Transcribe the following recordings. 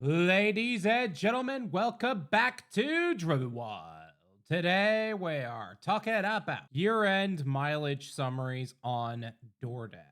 Ladies and gentlemen, welcome back to Wyld. Today we are talking about year-end mileage summaries on Doordash.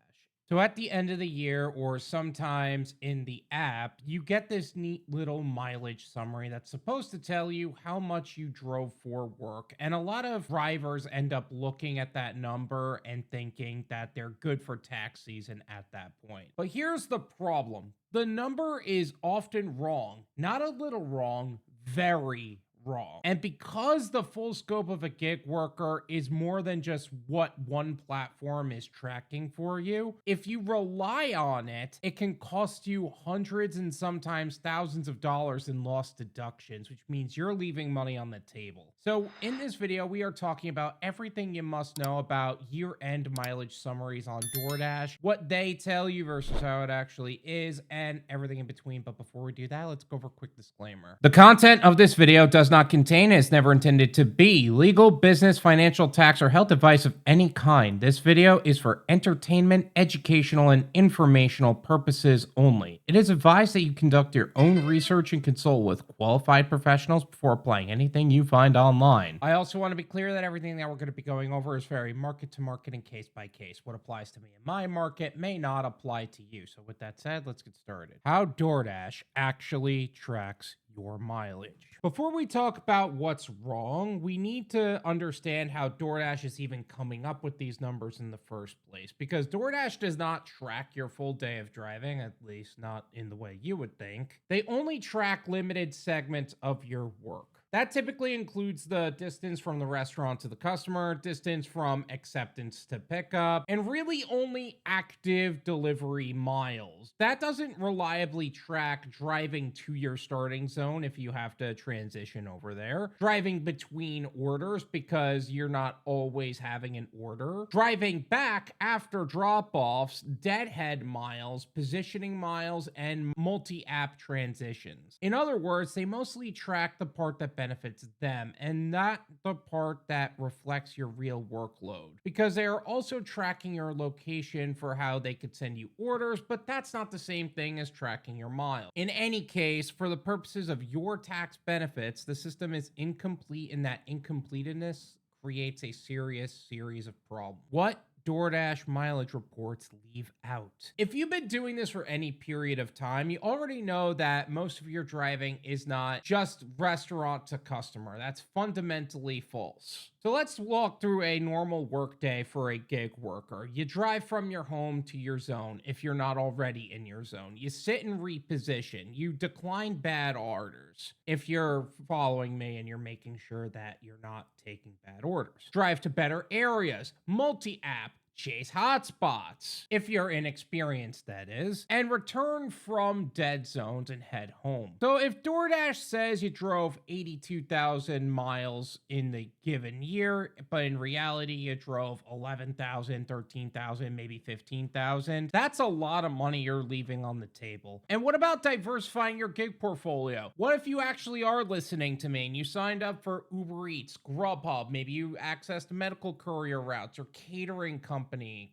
So at the end of the year or sometimes in the app, you get this neat little mileage summary that's supposed to tell you how much you drove for work. And a lot of drivers end up looking at that number and thinking that they're good for tax season at that point. But here's the problem. The number is often wrong, not a little wrong, very wrong. And because the full scope of a gig worker is more than just what one platform is tracking for you, if you rely on it, it can cost you hundreds and sometimes thousands of dollars in lost deductions, which means you're leaving money on the table. So in this video, we are talking about everything you must know about year-end mileage summaries on Doordash, what they tell you versus how it actually is, and everything in between. But before we do that, let's go over a quick disclaimer. The content of this video does not contain and is never intended to be legal, business, financial, tax, or health advice of any kind. This video is for entertainment, educational, and informational purposes only. It is advised that you conduct your own research and consult with qualified professionals before applying anything you find online. I also want to be clear that everything that we're going to be going over is very market to market and case by case. What applies to me in my market may not apply to you. So with that said, let's get started. How Doordash actually tracks your mileage. Before we talk about what's wrong, we need to understand how Doordash is even coming up with these numbers in the first place, because Doordash does not track your full day of driving, at least not in the way you would think. They only track limited segments of your work. That typically includes the distance from the restaurant to the customer, distance from acceptance to pickup, and really only active delivery miles. That doesn't reliably track driving to your starting zone if you have to transition over there, driving between orders because you're not always having an order, driving back after drop-offs, deadhead miles, positioning miles, and multi-app transitions. In other words, they mostly track the part that benefits them and not the part that reflects your real workload, because they are also tracking your location for how they could send you orders, but that's not the same thing as tracking your miles. In any case, for the purposes of your tax benefits, the system is incomplete, and that incompleteness creates a serious series of problems. What Doordash mileage reports leave out? If you've been doing this for any period of time, you already know that most of your driving is not just restaurant to customer. That's fundamentally false. So let's walk through a normal workday for a gig worker. You drive from your home to your zone if you're not already in your zone. You sit and reposition. You decline bad orders if you're following me and you're making sure that you're not taking bad orders. Drive to better areas, multi-app, chase hotspots, if you're inexperienced, that is, and return from dead zones and head home. So if Doordash says you drove 82,000 miles in the given year, but in reality you drove 11,000, 13,000, maybe 15,000, that's a lot of money you're leaving on the table. And what about diversifying your gig portfolio? What if you actually are listening to me and you signed up for Uber Eats, Grubhub, maybe you accessed medical courier routes or catering companies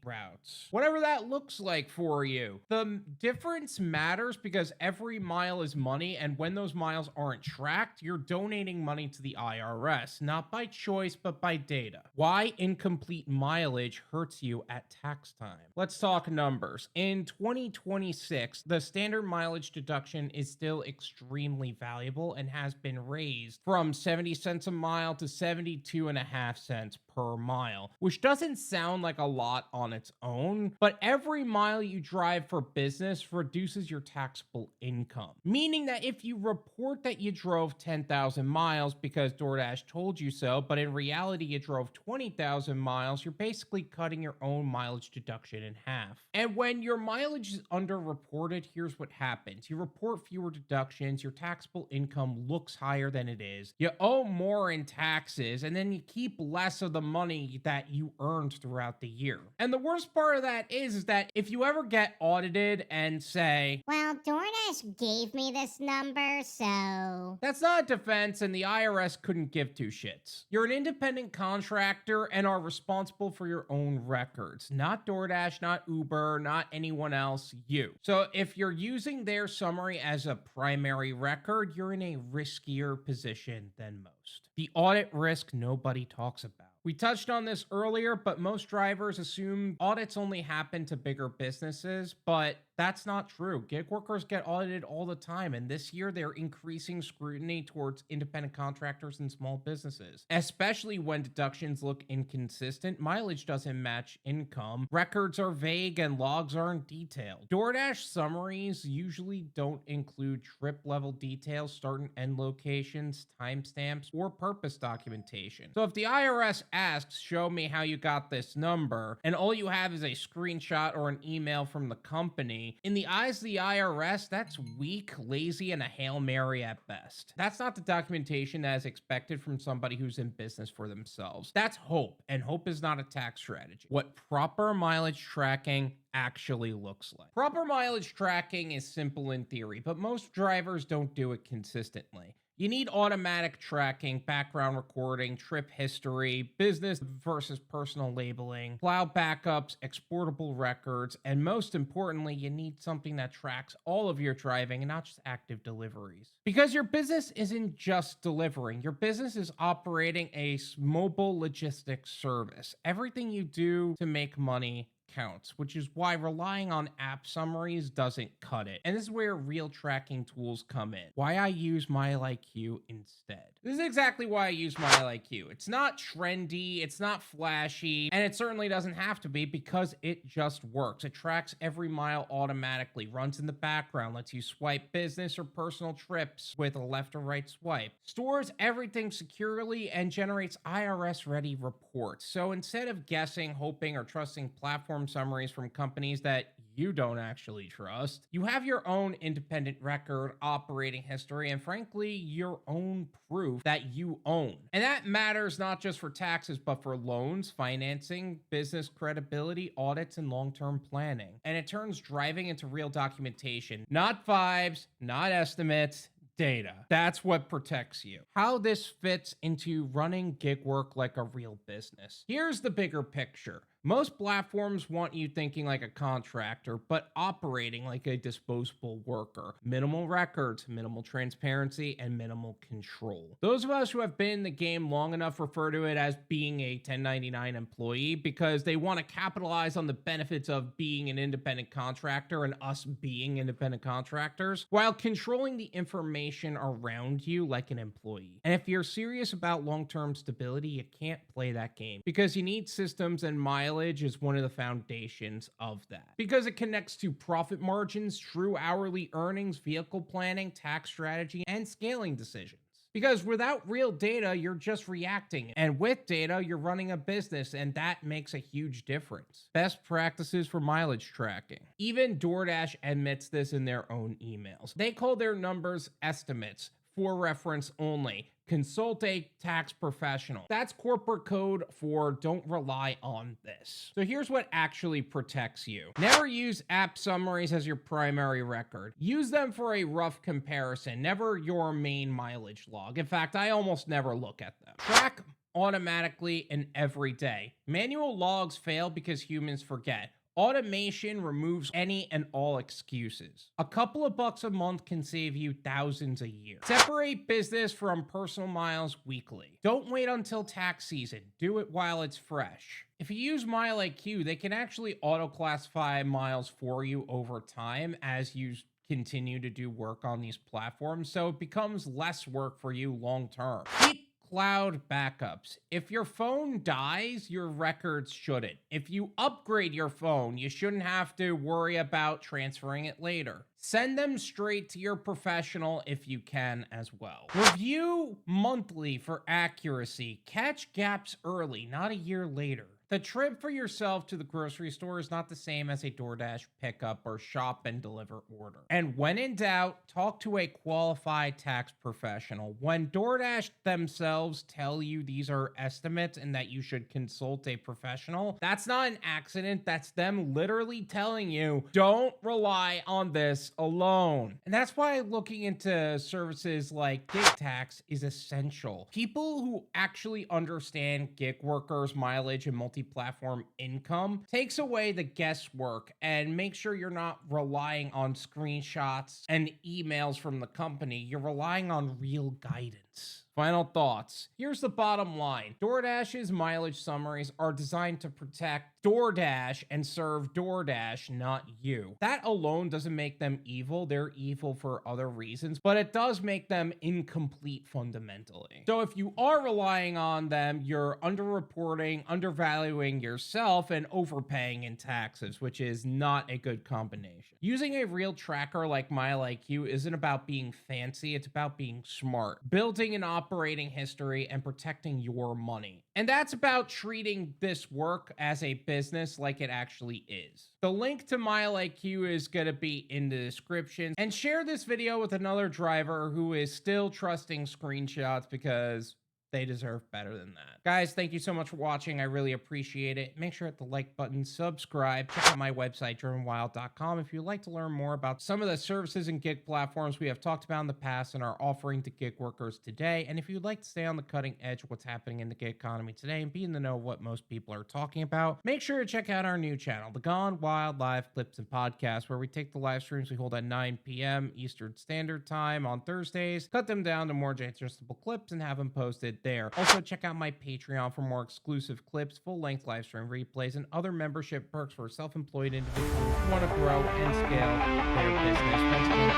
routes, whatever that looks like for you. The difference matters because every mile is money, and when those miles aren't tracked, you're donating money to the IRS, not by choice, but by data. Why incomplete mileage hurts you at tax time? Let's talk numbers. In 2026, the standard mileage deduction is still extremely valuable and has been raised from 70 cents a mile to 72.5 cents per mile, which doesn't sound like a lot on its own, but every mile you drive for business reduces your taxable income. Meaning that if you report that you drove 10,000 miles because DoorDash told you so, but in reality you drove 20,000 miles, you're basically cutting your own mileage deduction in half. And when your mileage is underreported, here's what happens. You report fewer deductions, your taxable income looks higher than it is, you owe more in taxes, and then you keep less of the money that you earned throughout the year. And the worst part of that is that if you ever get audited and say, well, DoorDash gave me this number, so... That's not a defense, and the IRS couldn't give two shits. You're an independent contractor and are responsible for your own records. Not DoorDash, not Uber, not anyone else, you. So if you're using their summary as a primary record, you're in a riskier position than most. The audit risk nobody talks about. We touched on this earlier, but most drivers assume audits only happen to bigger businesses, but that's not true. Gig workers get audited all the time, and this year they're increasing scrutiny towards independent contractors and small businesses, especially when deductions look inconsistent, mileage doesn't match income, records are vague, and logs aren't detailed. DoorDash summaries usually don't include trip level details, start and end locations, timestamps, or purpose documentation. So if the IRS asks, show me how you got this number, and all you have is a screenshot or an email from the company, in the eyes of the IRS, that's weak, lazy, and a Hail Mary at best. That's not the documentation that is expected from somebody who's in business for themselves. That's hope, and hope is not a tax strategy. What proper mileage tracking actually looks like. Proper mileage tracking is simple in theory, but most drivers don't do it consistently. You need automatic tracking, background recording, trip history, business versus personal labeling, cloud backups, exportable records, and most importantly, you need something that tracks all of your driving and not just active deliveries. Because your business isn't just delivering, your business is operating a mobile logistics service. Everything you do to make money counts, which is why relying on app summaries doesn't cut it. And this is where real tracking tools come in. Why I use MileIQ instead. This is exactly why I use MileIQ. It's not trendy, it's not flashy, and it certainly doesn't have to be because it just works. It tracks every mile automatically, runs in the background, lets you swipe business or personal trips with a left or right swipe, stores everything securely, and generates IRS-ready reports. So instead of guessing, hoping, or trusting platform summaries from companies that you don't actually trust, you have your own independent record, operating history, and frankly, your own proof that you own. And that matters not just for taxes, but for loans, financing, business credibility, audits, and long-term planning. And it turns driving into real documentation, not vibes, not estimates, data. That's what protects you. How this fits into running gig work like a real business. Here's the bigger picture. Most platforms want you thinking like a contractor, but operating like a disposable worker. Minimal records, minimal transparency, and minimal control. Those of us who have been in the game long enough refer to it as being a 1099 employee because they want to capitalize on the benefits of being an independent contractor and us being independent contractors, while controlling the information around you like an employee. And if you're serious about long-term stability, you can't play that game because you need systems, and mileage is one of the foundations of that because it connects to profit margins, true hourly earnings, vehicle planning, tax strategy, and scaling decisions. Because without real data, you're just reacting. And with data, you're running a business, and that makes a huge difference. Best practices for mileage tracking. Even DoorDash admits this in their own emails. They call their numbers estimates, for reference only. Consult a tax professional. That's corporate code for don't rely on this. So here's what actually protects you. Never use app summaries as your primary record. Use them for a rough comparison, never your main mileage log. In fact, I almost never look at them. Track automatically and every day. Manual logs fail because humans forget. Automation removes any and all excuses. A couple of bucks a month can save you thousands a year. Separate business from personal miles weekly. Don't wait until tax season. Do it while it's fresh. If you use MileIQ, they can actually auto-classify miles for you over time as you continue to do work on these platforms, so it becomes less work for you long term. Keep cloud backups. If your phone dies, your records shouldn't. If you upgrade your phone, you shouldn't have to worry about transferring it later. Send them straight to your professional if you can as well. Review monthly for accuracy. Catch gaps early, not a year later. The trip for yourself to the grocery store is not the same as a DoorDash pickup or shop and deliver order. And when in doubt, talk to a qualified tax professional. When DoorDash themselves tell you these are estimates and that you should consult a professional, that's not an accident. That's them literally telling you, don't rely on this alone. And that's why looking into services like gig tax is essential. People who actually understand gig workers, mileage, and multi-platform income takes away the guesswork and make sure you're not relying on screenshots and emails from the company. You're relying on real guidance. Final thoughts. Here's the bottom line. DoorDash's mileage summaries are designed to protect DoorDash and serve DoorDash, not you. That alone doesn't make them evil. They're evil for other reasons, but it does make them incomplete fundamentally. So if you are relying on them, you're underreporting, undervaluing yourself, and overpaying in taxes, which is not a good combination. Using a real tracker like MileIQ isn't about being fancy, it's about being smart. Building an operating history and protecting your money. And that's about treating this work as a business like it actually is. The link to MileIQ is going to be in the description. And share this video with another driver who is still trusting screenshots because they deserve better than that. Guys, thank you so much for watching. I really appreciate it. Make sure to hit the like button, subscribe, check out my website, drivenwyld.com, if you'd like to learn more about some of the services and gig platforms we have talked about in the past and are offering to gig workers today. And if you'd like to stay on the cutting edge of what's happening in the gig economy today and be in the know of what most people are talking about, make sure to check out our new channel, the Gone Wild Live Clips and Podcasts, where we take the live streams we hold at 9 p.m. Eastern Standard Time on Thursdays, cut them down to more digestible clips, and have them posted there. Also, check out my Patreon for more exclusive clips, full-length live stream replays, and other membership perks for self-employed individuals who want to grow and scale their business. Once again,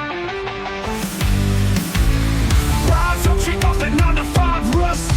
Rise up, shake off the 9 to 5 rust.